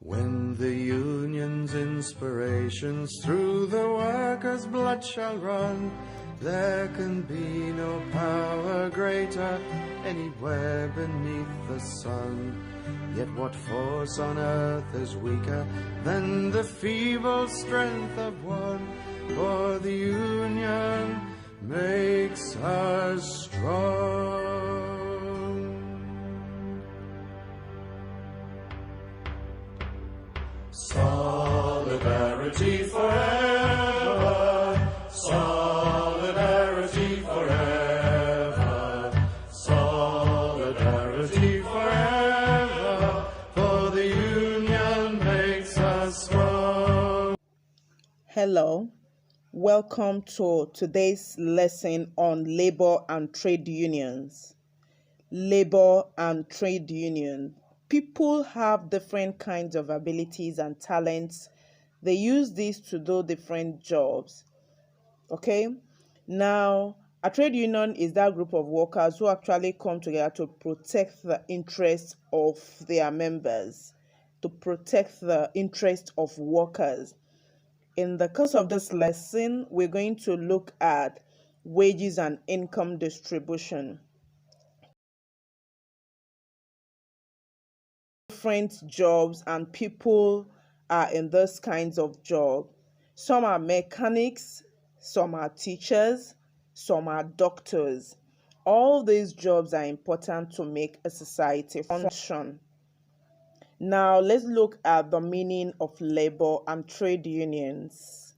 When the union's inspirations through the workers' blood shall run, there can be no power greater anywhere beneath the sun. Yet what force on earth is weaker than the feeble strength of one? For the union makes us strong. Solidarity forever, solidarity forever, solidarity forever, for the union makes us strong. Hello, welcome to today's lesson on labor and trade unions. Labor and trade union. People have different kinds of abilities and talents. They use these to do different jobs. Okay? Now, a trade union is that group of workers who actually come together to protect the interests of their members, to protect the interests of workers. In the course of this lesson, we're going to look at wages and income distribution. Different jobs and people are in those kinds of jobs. Some are mechanics, some are teachers, some are doctors. All these jobs are important to make a society function. Now let's look at the meaning of labor and trade unions.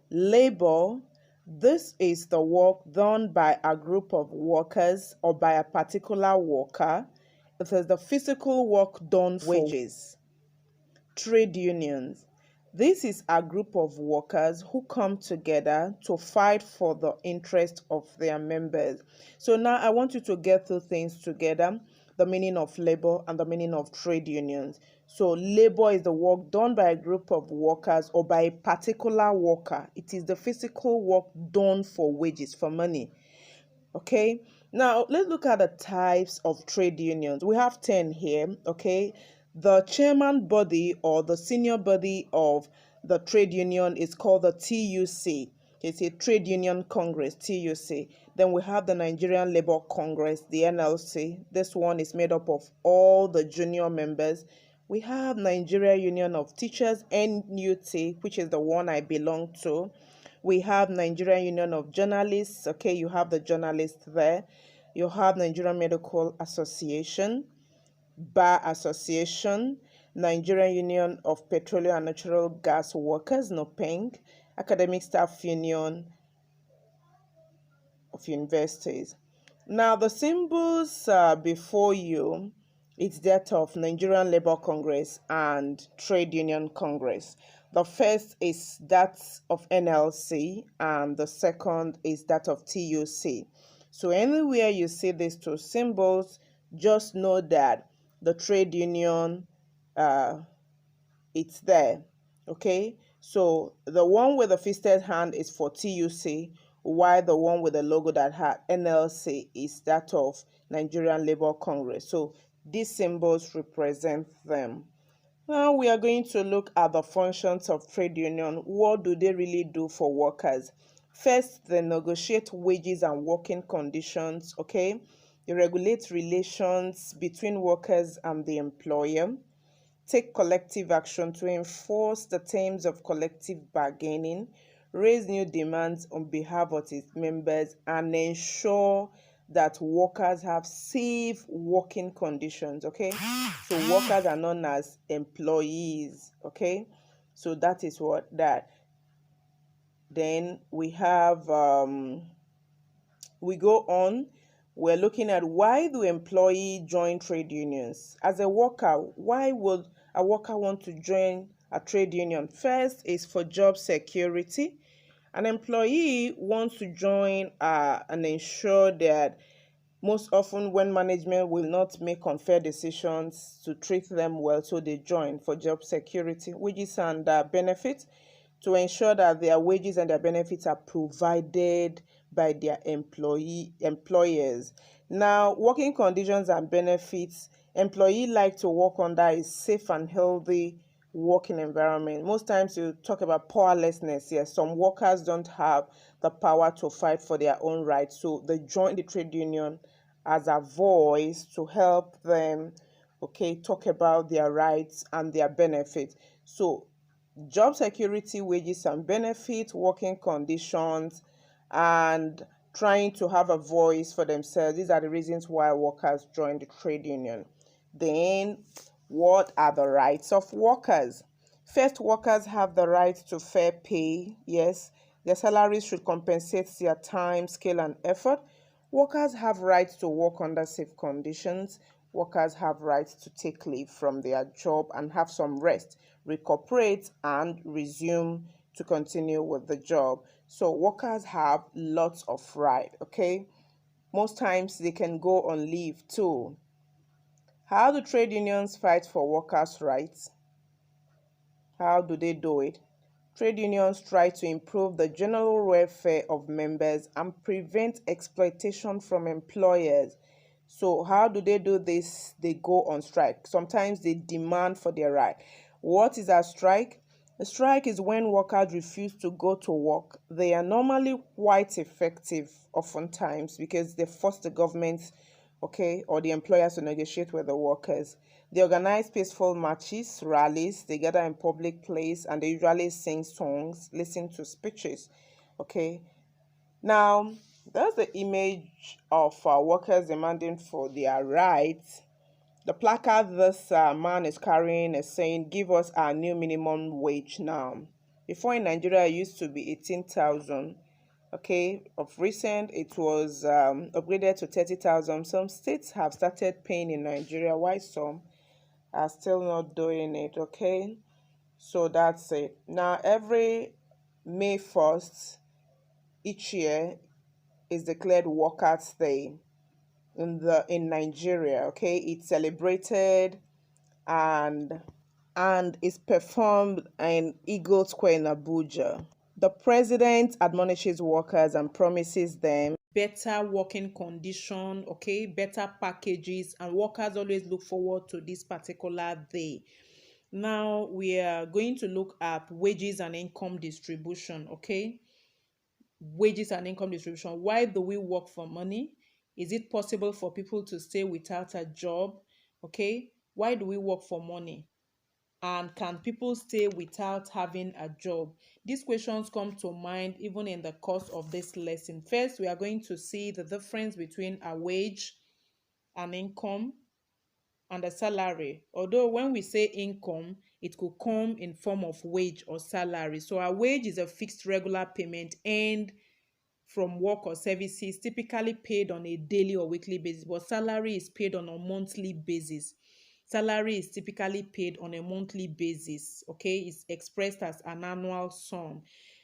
Labor, this is the work done by a group of workers or by a particular worker. It is the physical work done for wages. Trade unions. This is a group of workers who come together to fight for the interest of their members. So now I want you to get two things together, the meaning of labor and the meaning of trade unions. So labor is the work done by a group of workers or by a particular worker. It is the physical work done for wages, for money. Okay, now let's look at the types of trade unions. We have 10 here. Okay, the chairman body or the senior body of the trade union is called the TUC. It's a Trade Union Congress, TUC. Then we have the Nigerian Labour Congress, the NLC. This one is made up of all the junior members. We have Nigeria Union of Teachers, NUT, which is the one I belong to. We have Nigerian Union of Journalists. Okay, you have the journalists there. You have Nigerian Medical Association, Bar Association, Nigerian Union of Petroleum and Natural Gas Workers, NOPENG, Academic Staff Union of Universities. Now, the symbols before you, it's that of Nigerian Labour Congress and Trade Union Congress. The first is that of NLC and the second is that of TUC. So anywhere you see these two symbols, just know that the trade union, it's there. Okay, so the one with the fisted hand is for TUC, while the one with the logo that had NLC is that of Nigerian Labour Congress. So these symbols represent them. Now we are going to look at the functions of trade union. What do they really do for workers? First, they negotiate wages and working conditions. Okay, they regulate relations between workers and the employer, take collective action to enforce the terms of collective bargaining, raise new demands on behalf of its members, and ensure that workers have safe working conditions. Okay, so workers are known as employees. Okay, so that is what that. Then we have we go on. We're looking at why do employees join trade unions? As a worker, why would a worker want to join a trade union? First is for job security. An employee wants to join and ensure that most often when management will not make unfair decisions to treat them well, so they join for job security, wages and benefits, to ensure that their wages and their benefits are provided by their employers. Now, working conditions and benefits, employees like to work under a safe and healthy working environment. Most times you talk about powerlessness. Yes, some workers don't have the power to fight for their own rights, so they join the trade union as a voice to help them, okay, talk about their rights and their benefits. So job security, wages and benefits, working conditions, and trying to have a voice for themselves. These are the reasons why workers join the trade union. Then, what are the rights of workers? First, workers have the right to fair pay. Yes, their salaries should compensate their time, skill, and effort. Workers have rights to work under safe conditions. Workers have rights to take leave from their job and have some rest, recuperate, and resume to continue with the job. So workers have lots of right, okay? Most times they can go on leave too. How do trade unions fight for workers' rights? How do they do it? Trade unions try to improve the general welfare of members and prevent exploitation from employers. So, how do they do this? They go on strike. Sometimes they demand for their right. What is a strike? A strike is when workers refuse to go to work. They are normally quite effective, oftentimes, because they force the government, okay, or the employers to negotiate with the workers. They organize peaceful marches, rallies, they gather in public place, and they usually sing songs, listen to speeches. Okay. Now, that's the image of workers demanding for their rights. The placard this man is carrying is saying, "Give us our new minimum wage now." Before in Nigeria, it used to be 18,000. Okay, of recent, it was upgraded to 30,000. Some states have started paying in Nigeria, while some are still not doing it. Okay, so that's it. Now, every May 1st each year is declared Workers' Day in Nigeria. Okay, it's celebrated and is performed in Eagle Square in Abuja. The president admonishes workers and promises them better working condition, okay, better packages, and workers always look forward to this particular day. Now we are going to look at wages and income distribution, okay? Wages and income distribution. Why do we work for money? Is it possible for people to stay without a job? Okay, why do we work for money? And can people stay without having a job? These questions come to mind even in the course of this lesson. First, we are going to see the difference between a wage, an income, and a salary. Although when we say income, it could come in form of wage or salary. So a wage is a fixed regular payment earned from work or services, typically paid on a daily or weekly basis, but salary is paid on a monthly basis. Salary is typically paid on a monthly basis, okay? It's expressed as an annual sum.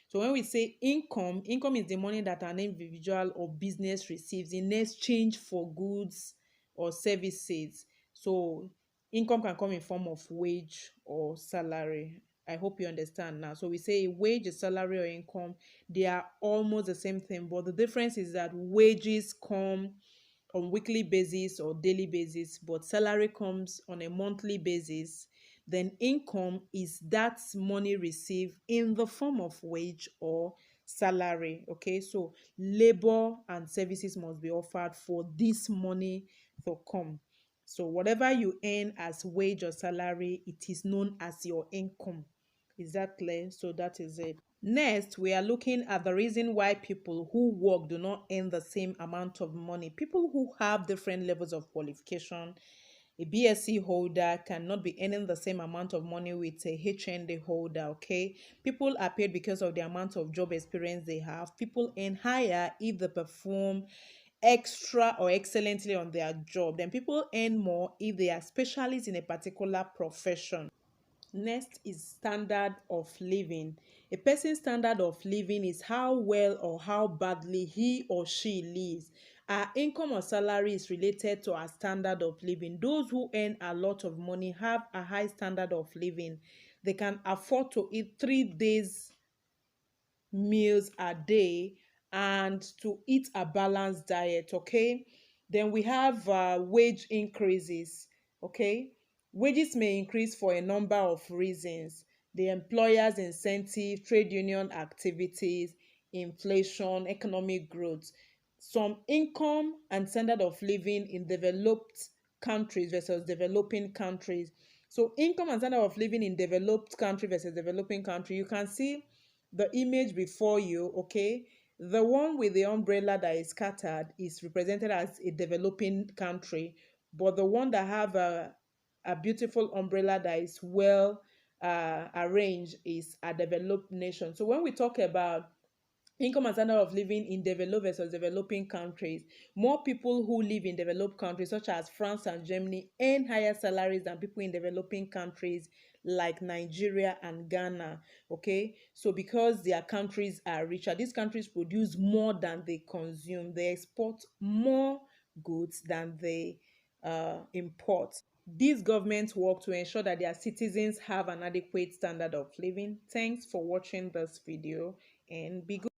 So when we say income, income is the money that an individual or business receives in exchange for goods or services. So income can come in form of wage or salary. I hope you understand now. So we say wage, salary, or income, they are almost the same thing, but the difference is that wages come on weekly basis or daily basis, but salary comes on a monthly basis. Then income is that money received in the form of wage or salary. Okay, so labor and services must be offered for this money to come. So whatever you earn as wage or salary, it is known as your income. Is that clear? So that is it. Next, we are looking at the reason why people who work do not earn the same amount of money. People who have different levels of qualification, a BSc holder cannot be earning the same amount of money with a HND holder, okay? People are paid because of the amount of job experience they have. People earn higher if they perform extra or excellently on their job. Then people earn more if they are specialists in a particular profession. Next is standard of living. A person's standard of living is how well or how badly he or she lives. Our income or salary is related to our standard of living. Those who earn a lot of money have a high standard of living. They can afford to eat 3 days meals a day and to eat a balanced diet, okay? Then we have wage increases, okay? Wages may increase for a number of reasons: the employer's incentive, trade union activities, inflation, economic growth. Some income and standard of living in developed countries versus developing countries. So income and standard of living in developed country versus developing country. You can see the image before you, okay? The one with the umbrella that is scattered is represented as a developing country, but the one that have a beautiful umbrella that is well arranged is a developed nation. So when we talk about income and standard of living in developed versus developing countries, more people who live in developed countries such as France and Germany earn higher salaries than people in developing countries like Nigeria and Ghana. Okay, so because their countries are richer, these countries produce more than they consume. They export more goods than they import. These governments work to ensure that their citizens have an adequate standard of living. Thanks for watching this video, and be good.